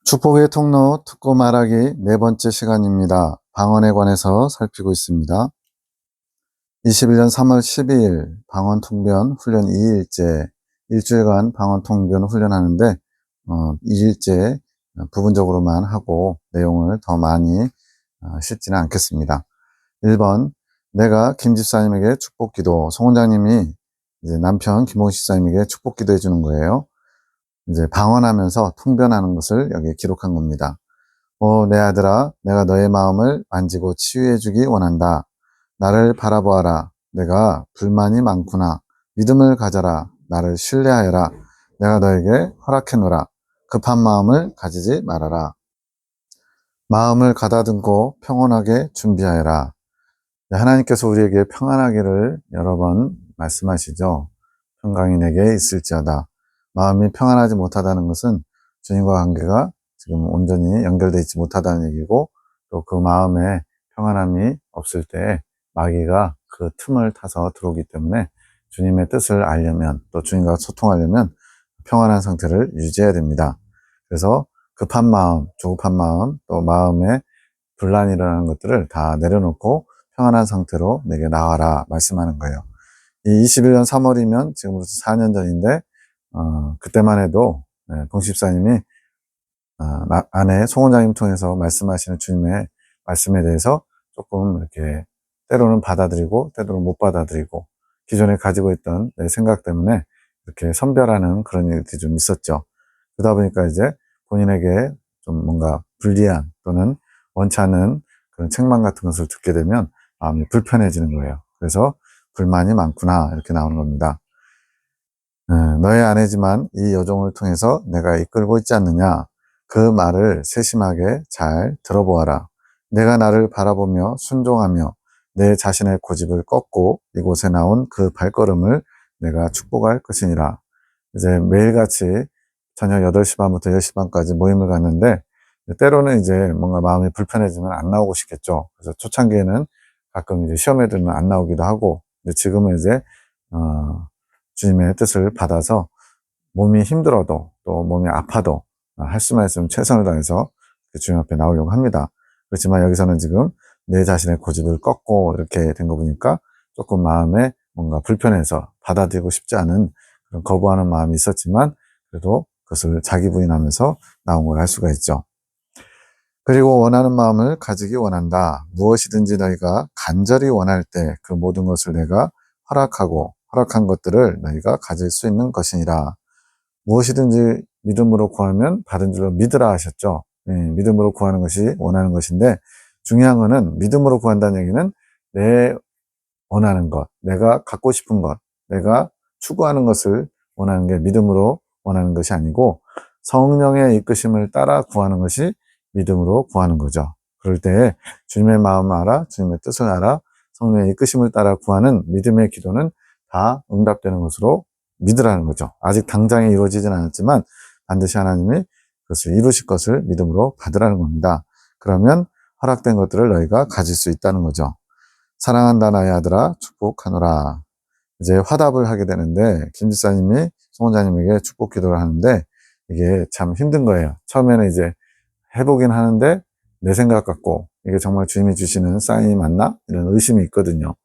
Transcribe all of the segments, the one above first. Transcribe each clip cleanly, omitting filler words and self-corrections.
축복의 통로 듣고 말하기 네 번째 시간입니다. 방언에 관해서 살피고 있습니다. 21년 3월 12일 방언 통변 훈련 2일째, 일주일간 방언 통변 훈련하는데 2일째 부분적으로만 하고 내용을 더 많이 싣지는 않겠습니다. 1번, 내가 김 집사님에게 축복기도, 송 원장님이 이제 남편 김홍 집사님에게 축복기도 해주는 거예요. 이제 방언하면서 통변하는 것을 여기에 기록한 겁니다. 내 아들아, 내가 너의 마음을 만지고 치유해주기 원한다. 나를 바라보아라. 내가 불만이 많구나. 믿음을 가져라. 나를 신뢰하여라. 내가 너에게 허락해노라. 급한 마음을 가지지 말아라. 마음을 가다듬고 평온하게 준비하여라. 하나님께서 우리에게 평안하기를 여러 번 말씀하시죠. 평강이 내게 있을지어다. 마음이 평안하지 못하다는 것은 주님과 관계가 지금 온전히 연결되어 있지 못하다는 얘기고, 또 그 마음에 평안함이 없을 때 마귀가 그 틈을 타서 들어오기 때문에 주님의 뜻을 알려면, 또 주님과 소통하려면 평안한 상태를 유지해야 됩니다. 그래서 급한 마음, 조급한 마음, 또 마음에 분란이 일어나는 것들을 다 내려놓고 평안한 상태로 내게 나와라 말씀하는 거예요. 이 21년 3월이면 지금부터 4년 전인데 그때만 해도 동십사님이 아내 송 원장님 통해서 말씀하시는 주님의 말씀에 대해서 조금 이렇게 때로는 받아들이고 때로는 못 받아들이고, 기존에 가지고 있던 내 생각 때문에 이렇게 선별하는 그런 일들이 좀 있었죠. 그러다 보니까 이제 본인에게 좀 뭔가 불리한 또는 원치 않은 그런 책망 같은 것을 듣게 되면 마음이 불편해지는 거예요. 그래서 불만이 많구나 이렇게 나오는 겁니다. 너의 아내지만 이 여종을 통해서 내가 이끌고 있지 않느냐. 그 말을 세심하게 잘 들어보아라. 내가 나를 바라보며 순종하며 내 자신의 고집을 꺾고 이곳에 나온 그 발걸음을 내가 축복할 것이니라. 이제 매일같이 저녁 8시 반부터 10시 반까지 모임을 갔는데, 때로는 이제 뭔가 마음이 불편해지면 안 나오고 싶겠죠. 그래서 초창기에는 가끔 이제 시험 애들은 안 나오기도 하고, 근데 지금은 이제 주님의 뜻을 받아서 몸이 힘들어도 또 몸이 아파도 할 수만 있으면 최선을 다해서 주님 앞에 나오려고 합니다. 그렇지만 여기서는 지금 내 자신의 고집을 꺾고 이렇게 된 거 보니까 조금 마음에 뭔가 불편해서 받아들이고 싶지 않은 그런 거부하는 마음이 있었지만, 그래도 그것을 자기 부인하면서 나온 걸 알 수가 있죠. 그리고 원하는 마음을 가지기 원한다. 무엇이든지 너희가 간절히 원할 때 그 모든 것을 내가 허락하고 허락한 것들을 너희가 가질 수 있는 것이니라. 무엇이든지 믿음으로 구하면 받은 줄로 믿으라 하셨죠. 믿음으로 구하는 것이 원하는 것인데, 중요한 거는 믿음으로 구한다는 얘기는 내 원하는 것, 내가 갖고 싶은 것, 내가 추구하는 것을 원하는 게 믿음으로 원하는 것이 아니고, 성령의 이끄심을 따라 구하는 것이 믿음으로 구하는 거죠. 그럴 때 주님의 마음을 알아, 주님의 뜻을 알아, 성령의 이끄심을 따라 구하는 믿음의 기도는 다 응답되는 것으로 믿으라는 거죠. 아직 당장에 이루어지진 않았지만 반드시 하나님이 그것을 이루실 것을 믿음으로 받으라는 겁니다. 그러면 허락된 것들을 너희가 가질 수 있다는 거죠. 사랑한다 나의 아들아 축복하노라. 이제 화답을 하게 되는데, 김 지사님이 송 원장님에게 축복 기도를 하는데 이게 참 힘든 거예요. 처음에는 이제 해보긴 하는데 내 생각 같고 이게 정말 주님이 주시는 사인이 맞나? 이런 의심이 있거든요.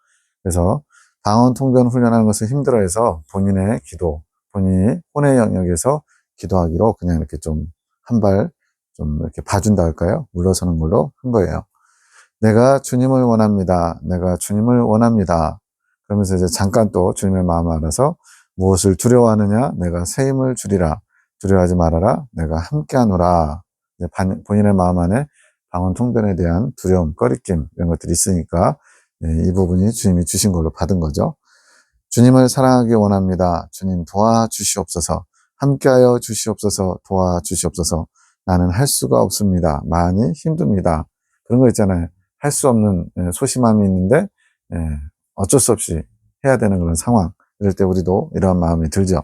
그래서 방언 통변 훈련하는 것을 힘들어해서 본인의 기도, 본인이 혼의 영역에서 기도하기로 그냥 이렇게 좀 한 발 좀 이렇게 봐준다 할까요? 물러서는 걸로 한 거예요. 내가 주님을 원합니다. 내가 주님을 원합니다. 그러면서 이제 잠깐 또 주님의 마음을 알아서 무엇을 두려워하느냐? 내가 새 힘을 주리라. 두려워하지 말아라. 내가 함께하노라. 본인의 마음 안에 방언 통변에 대한 두려움, 꺼리낌 이런 것들이 있으니까 이 부분이 주님이 주신 걸로 받은 거죠. 주님을 사랑하기 원합니다. 주님 도와주시옵소서. 함께하여 주시옵소서. 도와주시옵소서. 나는 할 수가 없습니다. 많이 힘듭니다. 그런 거 있잖아요. 할 수 없는 소심함이 있는데 어쩔 수 없이 해야 되는 그런 상황. 이럴 때 우리도 이러한 마음이 들죠.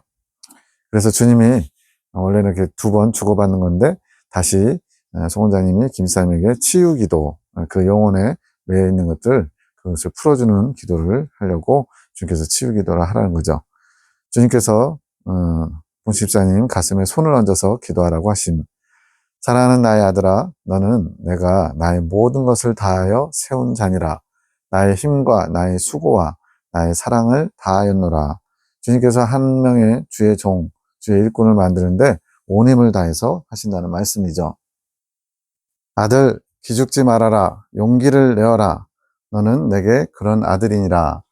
그래서 주님이 원래는 이렇게 2번 주고받는 건데 다시 송 원장님이 김사님에게 치유기도, 그 영혼에 매여 있는 것들 그것을 풀어주는 기도를 하려고 주님께서 치유기도를 하라는 거죠. 주님께서 봉 집사님 가슴에 손을 얹어서 기도하라고 하신, 사랑하는 나의 아들아, 너는 내가 나의 모든 것을 다하여 세운 자니라. 나의 힘과 나의 수고와 나의 사랑을 다하였노라. 주님께서 한 명의 주의 종, 주의 일꾼을 만드는데 온 힘을 다해서 하신다는 말씀이죠. 아들, 기죽지 말아라. 용기를 내어라. 너는 내게 그런 아들이니라.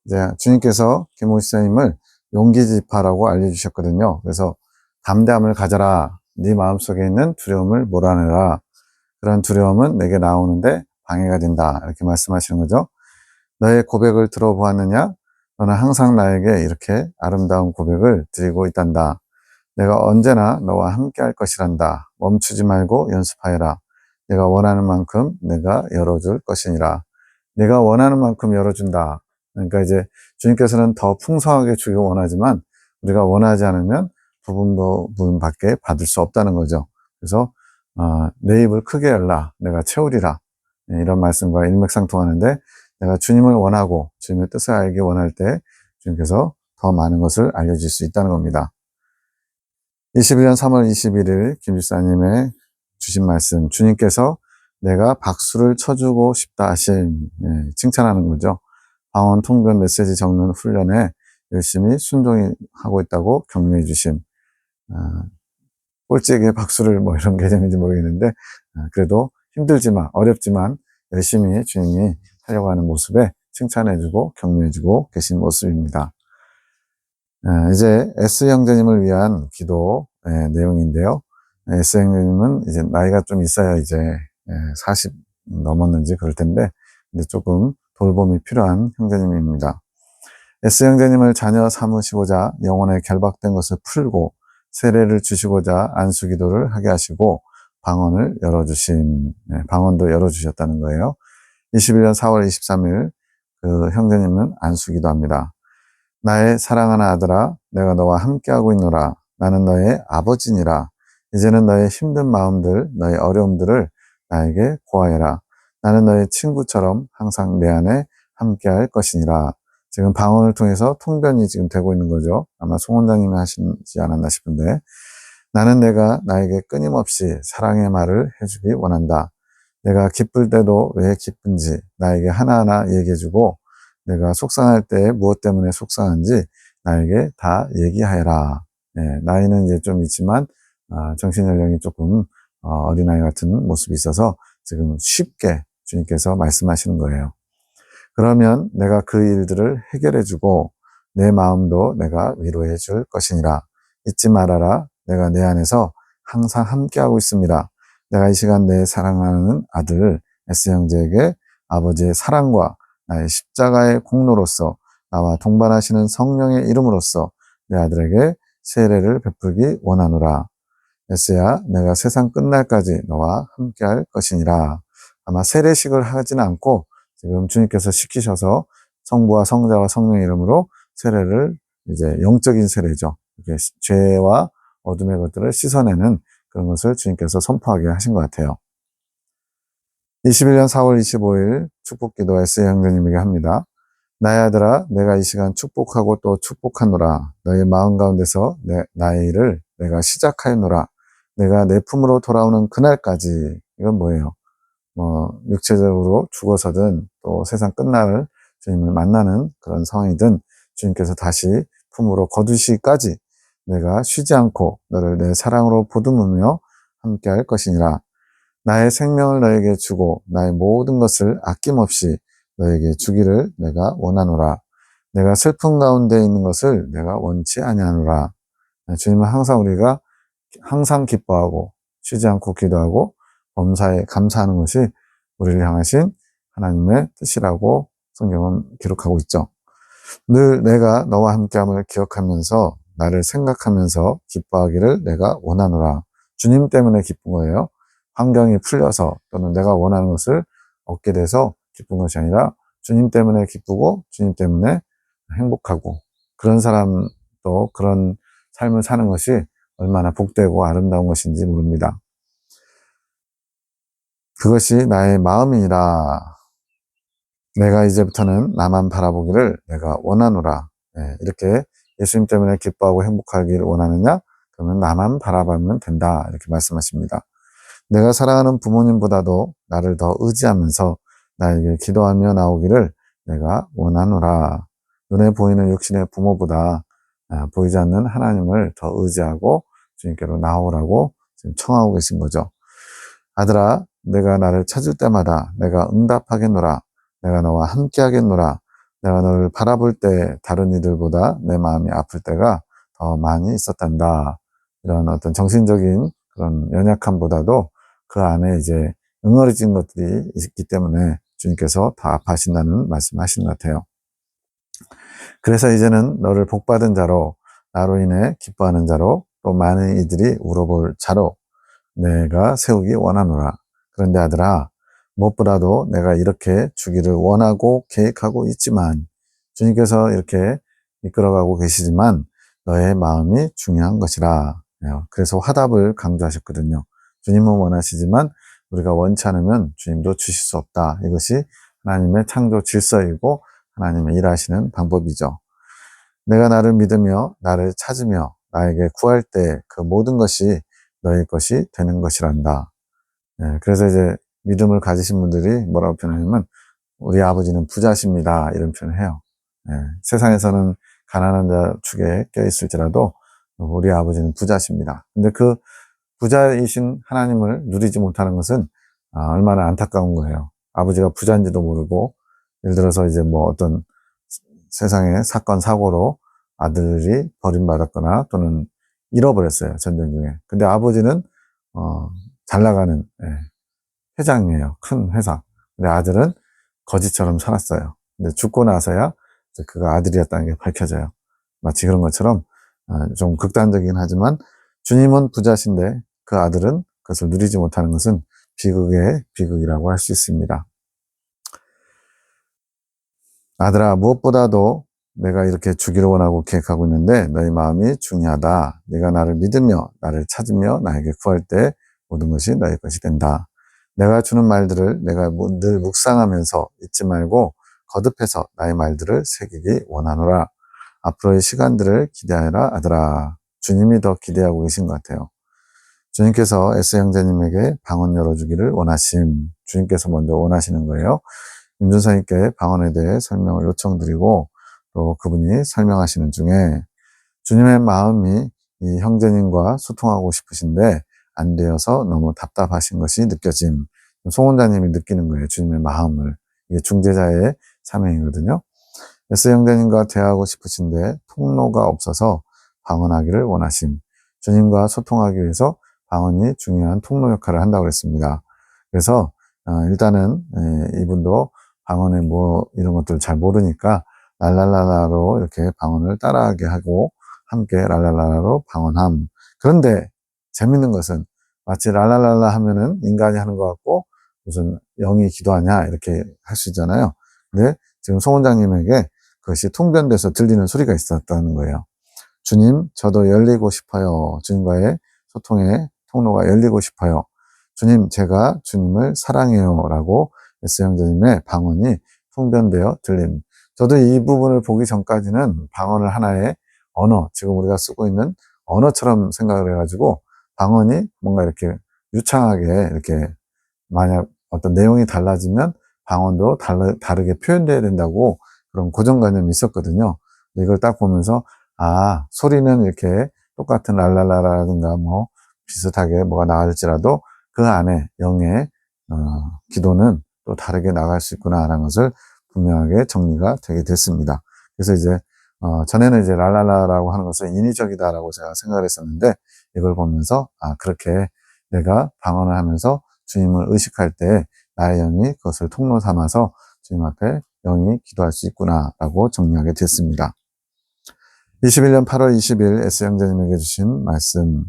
이제 주님께서 김호 시장님을 용기지파라고 알려주셨거든요. 그래서 담대함을 가져라. 네 마음속에 있는 두려움을 몰아내라. 그런 두려움은 내게 나오는데 방해가 된다. 이렇게 말씀하시는 거죠. 너의 고백을 들어보았느냐? 너는 항상 나에게 이렇게 아름다운 고백을 드리고 있단다. 내가 언제나 너와 함께 할 것이란다. 멈추지 말고 연습하여라. 내가 원하는 만큼 내가 열어줄 것이니라. 내가 원하는 만큼 열어준다. 그러니까 이제 주님께서는 더 풍성하게 주기 원하지만 우리가 원하지 않으면 부분밖에 받을 수 없다는 거죠. 그래서 내 입을 크게 열라. 내가 채우리라. 이런 말씀과 일맥상통하는데 내가 주님을 원하고 주님의 뜻을 알기 원할 때 주님께서 더 많은 것을 알려줄 수 있다는 겁니다. 21년 3월 21일 김집사님의 주신 말씀, 주님께서 내가 박수를 쳐주고 싶다 하신, 칭찬하는 거죠. 방언 통변 메시지 적는 훈련에 열심히 순종히 하고 있다고 격려해 주심. 꼴찌에게 박수를 뭐 이런 개념인지 모르겠는데, 그래도 힘들지만, 어렵지만 열심히 주님이 하려고 하는 모습에 칭찬해주고 격려해주고 계신 모습입니다. 이제 S 형제님을 위한 기도 내용인데요. S 형제님은 이제 나이가 좀 있어야 이제 40 넘었는지 그럴 텐데 이제 조금 돌봄이 필요한 형제님입니다. S 형제님을 자녀 삼으시고자 영혼에 결박된 것을 풀고 세례를 주시고자 안수 기도를 하게 하시고 방언을 방언도 열어주셨다는 거예요. 21년 4월 23일 그 형제님은 안수 기도합니다. 나의 사랑하는 아들아, 내가 너와 함께하고 있노라. 나는 너의 아버지니라. 이제는 너의 힘든 마음들, 너의 어려움들을 나에게 고하여라. 나는 너의 친구처럼 항상 내 안에 함께할 것이니라. 지금 방언을 통해서 통변이 지금 되고 있는 거죠. 아마 송 원장님이 하시지 않았나 싶은데, 나는 내가 나에게 끊임없이 사랑의 말을 해주기 원한다. 내가 기쁠 때도 왜 기쁜지 나에게 하나하나 얘기해주고, 내가 속상할 때 무엇 때문에 속상한지 나에게 다 얘기하여라. 나이는 이제 좀 있지만 정신연령이 조금 어린아이 같은 모습이 있어서 지금 쉽게 주님께서 말씀하시는 거예요. 그러면 내가 그 일들을 해결해주고 내 마음도 내가 위로해 줄 것이니라. 잊지 말아라. 내가 내 안에서 항상 함께하고 있습니다. 내가 이 시간 내 사랑하는 아들 S 형제에게 아버지의 사랑과 나의 십자가의 공로로서 나와 동반하시는 성령의 이름으로써 내 아들에게 세례를 베풀기 원하노라. S야, 내가 세상 끝날까지 너와 함께할 것이니라. 아마 세례식을 하지는 않고 지금 주님께서 시키셔서 성부와 성자와 성령의 이름으로 세례를 이제 영적인 세례죠. 이렇게 죄와 어둠의 것들을 씻어내는 그런 것을 주님께서 선포하게 하신 것 같아요. 21년 4월 25일 축복기도 S 형제님에게 합니다. 나의 아들아, 내가 이 시간 축복하고 또 축복하노라. 너의 마음 가운데서 나의 일을 내가 시작하였노라. 내가 내 품으로 돌아오는 그날까지. 이건 뭐예요? 육체적으로 죽어서든 또 세상 끝날 주님을 만나는 그런 상황이든 주님께서 다시 품으로 거두시기까지 내가 쉬지 않고 너를 내 사랑으로 보듬으며 함께 할 것이니라. 나의 생명을 너에게 주고 나의 모든 것을 아낌없이 너에게 주기를 내가 원하노라. 내가 슬픔 가운데 있는 것을 내가 원치 아니하노라. 주님은 항상 우리가 항상 기뻐하고 쉬지 않고 기도하고 범사에 감사하는 것이 우리를 향하신 하나님의 뜻이라고 성경은 기록하고 있죠. 늘 내가 너와 함께함을 기억하면서 나를 생각하면서 기뻐하기를 내가 원하노라. 주님 때문에 기쁜 거예요. 환경이 풀려서 또는 내가 원하는 것을 얻게 돼서 기쁜 것이 아니라 주님 때문에 기쁘고 주님 때문에 행복하고 그런 사람도 그런 삶을 사는 것이 얼마나 복되고 아름다운 것인지 모릅니다. 그것이 나의 마음이니라. 내가 이제부터는 나만 바라보기를 내가 원하노라. 이렇게 예수님 때문에 기뻐하고 행복하기를 원하느냐? 그러면 나만 바라보면 된다. 이렇게 말씀하십니다. 내가 사랑하는 부모님보다도 나를 더 의지하면서 나에게 기도하며 나오기를 내가 원하노라. 눈에 보이는 육신의 부모보다 보이지 않는 하나님을 더 의지하고 주님께로 나오라고 지금 청하고 계신 거죠. 아들아, 내가 나를 찾을 때마다 내가 응답하겠노라. 내가 너와 함께 하겠노라. 내가 너를 바라볼 때 다른 이들보다 내 마음이 아플 때가 더 많이 있었단다. 이런 어떤 정신적인 그런 연약함보다도 그 안에 이제 응어리진 것들이 있기 때문에 주님께서 더 아파하신다는 말씀하시는 것 같아요. 그래서 이제는 너를 복받은 자로, 나로 인해 기뻐하는 자로, 또 많은 이들이 울어볼 자로 내가 세우기 원하노라. 그런데 아들아, 무엇보다도 내가 이렇게 주기를 원하고 계획하고 있지만, 주님께서 이렇게 이끌어가고 계시지만 너의 마음이 중요한 것이라. 그래서 화답을 강조하셨거든요. 주님은 원하시지만 우리가 원치 않으면 주님도 주실 수 없다. 이것이 하나님의 창조 질서이고 하나님의 일하시는 방법이죠. 내가 나를 믿으며 나를 찾으며 나에게 구할 때 그 모든 것이 너의 것이 되는 것이란다. 그래서 이제 믿음을 가지신 분들이 뭐라고 표현하냐면 우리 아버지는 부자십니다. 이런 표현을 해요. 세상에서는 가난한 자 축에 껴있을지라도 우리 아버지는 부자십니다. 근데 그 부자이신 하나님을 누리지 못하는 것은 얼마나 안타까운 거예요. 아버지가 부자인지도 모르고 예를 들어서 이제 뭐 어떤 세상의 사건 사고로 아들이 버림받았거나 또는 잃어버렸어요. 전쟁 중에. 근데 아버지는 잘 나가는 회장이에요. 큰 회사. 근데 아들은 거지처럼 살았어요. 근데 죽고 나서야 그가 아들이었다는 게 밝혀져요. 마치 그런 것처럼 좀 극단적이긴 하지만 주님은 부자신데 그 아들은 그것을 누리지 못하는 것은 비극의 비극이라고 할 수 있습니다. 아들아, 무엇보다도 내가 이렇게 주기를 원하고 계획하고 있는데 너희 마음이 중요하다. 네가 나를 믿으며 나를 찾으며 나에게 구할 때 모든 것이 너희 것이 된다. 내가 주는 말들을 내가 늘 묵상하면서 잊지 말고 거듭해서 나의 말들을 새기기 원하노라. 앞으로의 시간들을 기대하라 아들아. 주님이 더 기대하고 계신 것 같아요. 주님께서 에스 형제님에게 방언 열어주기를 원하심. 주님께서 먼저 원하시는 거예요. 임준사님께 방언에 대해 설명을 요청드리고 또 그분이 설명하시는 중에 주님의 마음이 이 형제님과 소통하고 싶으신데 안 되어서 너무 답답하신 것이 느껴짐. 송원자님이 느끼는 거예요. 주님의 마음을. 이게 중재자의 사명이거든요. 에스 형제님과 대화하고 싶으신데 통로가 없어서 방언하기를 원하심. 주님과 소통하기 위해서 방언이 중요한 통로 역할을 한다고 했습니다. 그래서 일단은 이분도 방언의 뭐 이런 것들을 잘 모르니까 랄랄라라로 이렇게 방언을 따라하게 하고 함께 랄랄라라로 방언함. 그런데 재밌는 것은 마치 랄랄랄라 하면은 인간이 하는 것 같고 무슨 영이 기도하냐 이렇게 할 수 있잖아요. 근데 지금 송 원장님에게 그것이 통변돼서 들리는 소리가 있었다는 거예요. 주님, 저도 열리고 싶어요. 주님과의 소통의 통로가 열리고 싶어요. 주님, 제가 주님을 사랑해요. 라고 에스 형제님의 방언이 통변되어 들림. 저도 이 부분을 보기 전까지는 방언을 하나의 언어, 지금 우리가 쓰고 있는 언어처럼 생각을 해가지고 방언이 뭔가 이렇게 유창하게 이렇게 만약 어떤 내용이 달라지면 방언도 다르게 표현돼야 된다고 그런 고정관념이 있었거든요. 이걸 딱 보면서 소리는 이렇게 똑같은 랄랄라라든가 뭐 비슷하게 뭐가 나갈지라도 그 안에 영의 기도는 또 다르게 나갈 수 있구나라는 것을 분명하게 정리가 되게 됐습니다. 그래서 이제 전에는 이제 랄랄라라고 하는 것은 인위적이다라고 제가 생각을 했었는데 이걸 보면서 그렇게 내가 방언을 하면서 주님을 의식할 때 나의 영이 그것을 통로 삼아서 주님 앞에 영이 기도할 수 있구나라고 정리하게 됐습니다. 21년 8월 20일 S 형제님에게 주신 말씀.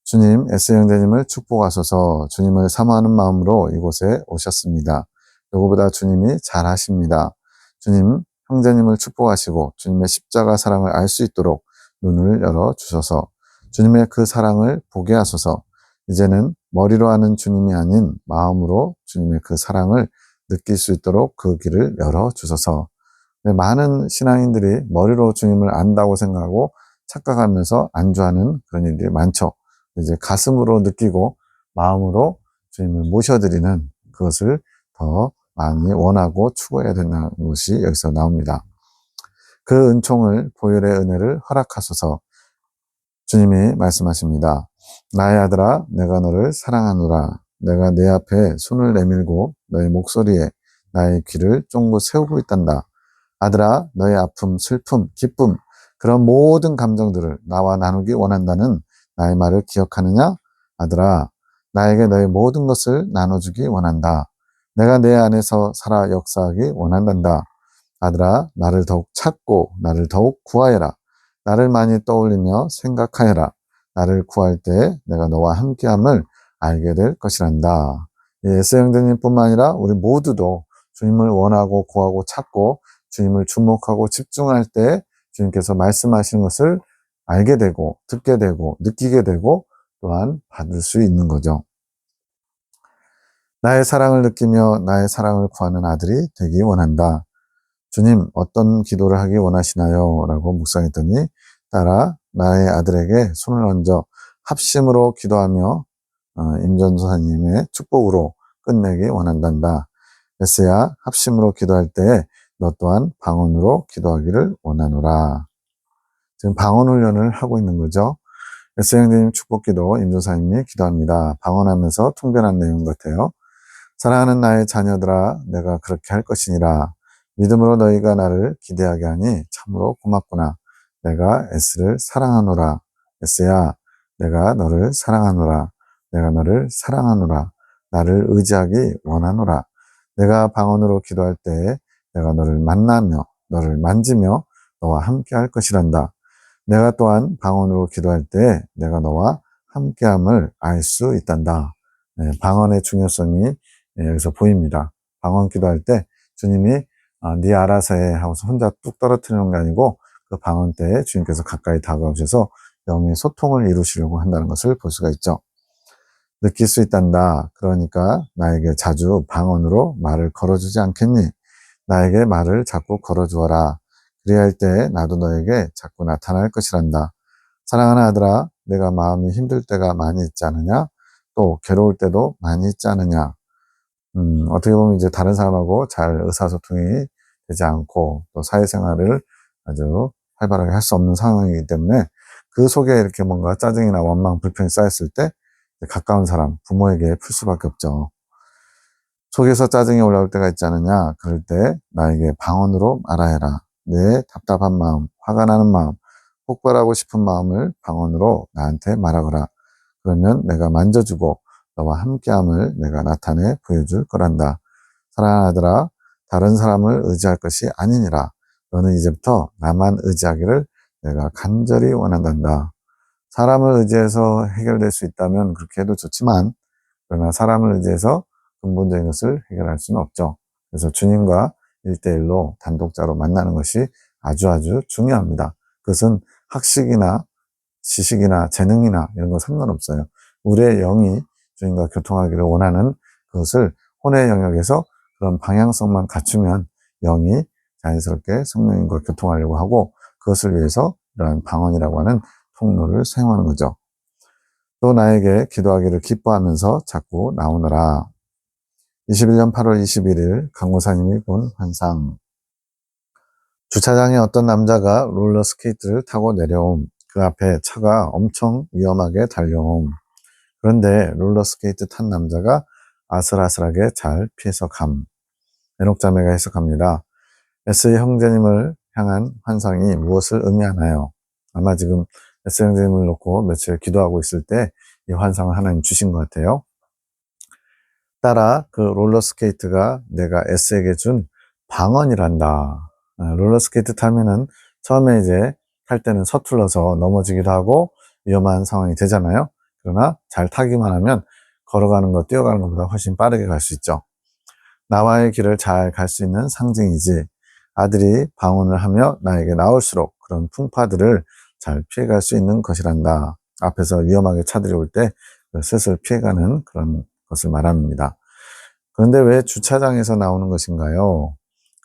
주님, S 형제님을 축복하소서. 주님을 사모하는 마음으로 이곳에 오셨습니다. 누구보다 주님이 잘하십니다. 주님, 형제님을 축복하시고 주님의 십자가 사랑을 알 수 있도록 눈을 열어 주셔서 주님의 그 사랑을 보게 하소서. 이제는 머리로 아는 주님이 아닌 마음으로 주님의 그 사랑을 느낄 수 있도록 그 길을 열어 주소서. 많은 신앙인들이 머리로 주님을 안다고 생각하고 착각하면서 안주하는 그런 일들이 많죠. 이제 가슴으로 느끼고 마음으로 주님을 모셔드리는 그것을 더 많이 원하고 추구해야 된다는 것이 여기서 나옵니다. 그 은총을 보혈의 은혜를 허락하소서. 주님이 말씀하십니다. 나의 아들아, 내가 너를 사랑하노라. 내가 내 앞에 손을 내밀고 너의 목소리에 나의 귀를 쫑긋 세우고 있단다. 아들아, 너의 아픔, 슬픔, 기쁨, 그런 모든 감정들을 나와 나누기 원한다는 나의 말을 기억하느냐? 아들아, 나에게 너의 모든 것을 나눠주기 원한다. 내가 내 안에서 살아 역사하기 원한단다. 아들아, 나를 더욱 찾고 나를 더욱 구하여라. 나를 많이 떠올리며 생각하여라. 나를 구할 때 내가 너와 함께함을 알게 될 것이란다. 에스 형제님뿐만 아니라 우리 모두도 주님을 원하고 구하고 찾고 주님을 주목하고 집중할 때 주님께서 말씀하시는 것을 알게 되고 듣게 되고 느끼게 되고 또한 받을 수 있는 거죠. 나의 사랑을 느끼며 나의 사랑을 구하는 아들이 되기 원한다. 주님, 어떤 기도를 하기 원하시나요? 라고 묵상했더니 따라 나의 아들에게 손을 얹어 합심으로 기도하며 임전도사님의 축복으로 끝내기 원한단다. 에스야, 합심으로 기도할 때 너 또한 방언으로 기도하기를 원하노라. 지금 방언 훈련을 하고 있는 거죠. 에스 형제님 축복기도 임전도사님이 기도합니다. 방언하면서 통변한 내용 같아요. 사랑하는 나의 자녀들아, 내가 그렇게 할 것이니라. 믿음으로 너희가 나를 기대하게 하니 참으로 고맙구나. 내가 에스를 사랑하노라. 에스야, 내가 너를 사랑하노라. 내가 너를 사랑하노라. 나를 의지하기 원하노라. 내가 방언으로 기도할 때 내가 너를 만나며 너를 만지며 너와 함께 할 것이란다. 내가 또한 방언으로 기도할 때 내가 너와 함께함을 알 수 있단다. 네, 방언의 중요성이 여기서 보입니다. 방언 기도할 때 주님이 네 알아서 해 하고서 혼자 뚝 떨어뜨리는 게 아니고 그 방언 때에 주님께서 가까이 다가오셔서 영의 소통을 이루시려고 한다는 것을 볼 수가 있죠. 느낄 수 있단다. 그러니까 나에게 자주 방언으로 말을 걸어주지 않겠니? 나에게 말을 자꾸 걸어주어라. 그래야 할 때 나도 너에게 자꾸 나타날 것이란다. 사랑하는 아들아, 내가 마음이 힘들 때가 많이 있지 않느냐? 또 괴로울 때도 많이 있지 않느냐? 어떻게 보면 이제 다른 사람하고 잘 의사소통이 되지 않고 또 사회생활을 아주 활발하게 할 수 없는 상황이기 때문에 그 속에 이렇게 뭔가 짜증이나 원망, 불평이 쌓였을 때 가까운 사람, 부모에게 풀 수밖에 없죠. 속에서 짜증이 올라올 때가 있지 않느냐? 그럴 때 나에게 방언으로 말하여라. 내 답답한 마음, 화가 나는 마음, 폭발하고 싶은 마음을 방언으로 나한테 말하거라. 그러면 내가 만져주고 너와 함께함을 내가 나타내 보여줄 거란다. 사랑하는 아들아, 다른 사람을 의지할 것이 아니니라. 너는 이제부터 나만 의지하기를 내가 간절히 원한단다. 사람을 의지해서 해결될 수 있다면 그렇게 해도 좋지만 그러나 사람을 의지해서 근본적인 것을 해결할 수는 없죠. 그래서 주님과 1대1로 단독자로 만나는 것이 아주 중요합니다. 그것은 학식이나 지식이나 재능이나 이런 거 상관없어요. 우리의 영이 주님과 교통하기를 원하는 그것을 혼의 영역에서 그런 방향성만 갖추면 영이 자연스럽게 성령님과 교통하려고 하고 그것을 위해서 이러한 방언이라고 하는 통로를 사용하는 거죠. 또 나에게 기도하기를 기뻐하면서 자꾸 나오너라. 21년 8월 21일 강고사님이 본 환상. 주차장에 어떤 남자가 롤러스케이트를 타고 내려옴. 그 앞에 차가 엄청 위험하게 달려옴. 그런데 롤러스케이트 탄 남자가 아슬아슬하게 잘 피해서 감. 에녹자매가 해석합니다. 에스 형제님을 향한 환상이 무엇을 의미하나요? 아마 지금 에스 형제님을 놓고 며칠 기도하고 있을 때 이 환상을 하나님 주신 것 같아요. 따라 그 롤러스케이트가 내가 S에게 준 방언이란다. 롤러스케이트 타면은 처음에 이제 탈 때는 서툴러서 넘어지기도 하고 위험한 상황이 되잖아요. 그러나 잘 타기만 하면 걸어가는 거, 뛰어가는 것보다 훨씬 빠르게 갈 수 있죠. 나와의 길을 잘 갈 수 있는 상징이지. 아들이 방언을 하며 나에게 나올수록 그런 풍파들을 잘 피해갈 수 있는 것이란다. 앞에서 위험하게 차들이 올 때 슬슬 피해가는 그런 것을 말합니다. 그런데 왜 주차장에서 나오는 것인가요?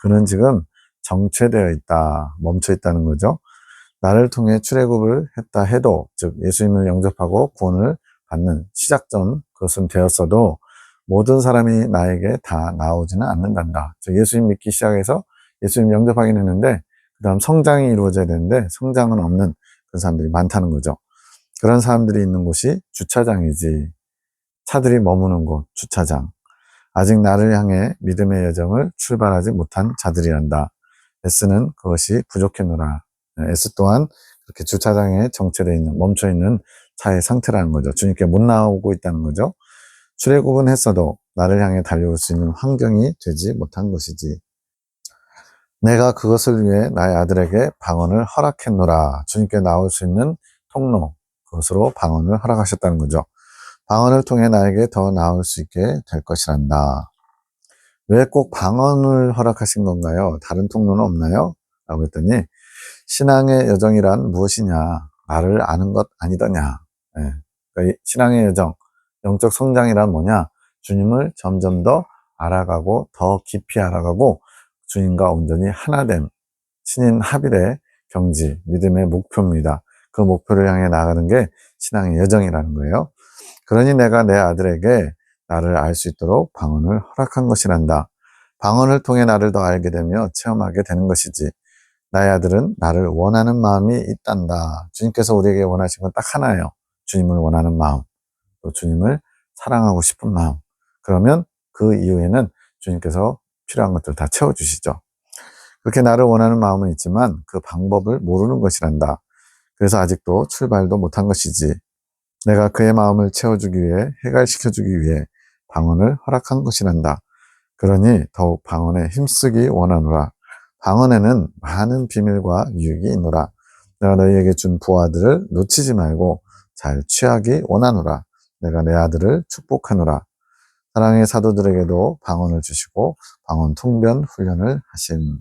그는 지금 정체되어 있다, 멈춰 있다는 거죠. 나를 통해 출애굽을 했다 해도, 즉 예수님을 영접하고 구원을 받는 시작점 그것은 되었어도 모든 사람이 나에게 다 나오지는 않는단다. 예수님 믿기 시작해서 예수님 영접하긴 했는데 그 다음 성장이 이루어져야 되는데 성장은 없는 그런 사람들이 많다는 거죠. 그런 사람들이 있는 곳이 주차장이지. 차들이 머무는 곳, 주차장. 아직 나를 향해 믿음의 여정을 출발하지 못한 자들이란다. S는 그것이 부족했노라. S 또한 그렇게 주차장에 정체되어 있는, 멈춰 있는 차의 상태라는 거죠. 주님께 못 나오고 있다는 거죠. 출애굽은 했어도 나를 향해 달려올 수 있는 환경이 되지 못한 것이지. 내가 그것을 위해 나의 아들에게 방언을 허락했노라. 주님께 나올 수 있는 통로, 그것으로 방언을 허락하셨다는 거죠. 방언을 통해 나에게 더 나올 수 있게 될 것이란다. 왜 꼭 방언을 허락하신 건가요? 다른 통로는 없나요? 라고 했더니 신앙의 여정이란 무엇이냐? 나를 아는 것 아니더냐? 예. 그러니까 신앙의 여정, 영적 성장이란 뭐냐? 주님을 점점 더 알아가고 더 깊이 알아가고 주님과 온전히 하나됨, 신인 합일의 경지, 믿음의 목표입니다. 그 목표를 향해 나가는 게 신앙의 여정이라는 거예요. 그러니 내가 내 아들에게 나를 알 수 있도록 방언을 허락한 것이란다. 방언을 통해 나를 더 알게 되며 체험하게 되는 것이지. 나의 아들은 나를 원하는 마음이 있단다. 주님께서 우리에게 원하신 건 딱 하나예요. 주님을 원하는 마음, 또 주님을 사랑하고 싶은 마음. 그러면 그 이후에는 주님께서 필요한 것들 다 채워주시죠. 그렇게 나를 원하는 마음은 있지만 그 방법을 모르는 것이란다. 그래서 아직도 출발도 못한 것이지. 내가 그의 마음을 채워주기 위해, 해갈시켜주기 위해 방언을 허락한 것이란다. 그러니 더욱 방언에 힘쓰기 원하노라. 방언에는 많은 비밀과 유익이 있노라. 내가 너희에게 준 부하들을 놓치지 말고 잘 취하기 원하노라. 내가 내 아들을 축복하노라. 사랑의 사도들에게도 방언을 주시고 방언 통변 훈련을 하심.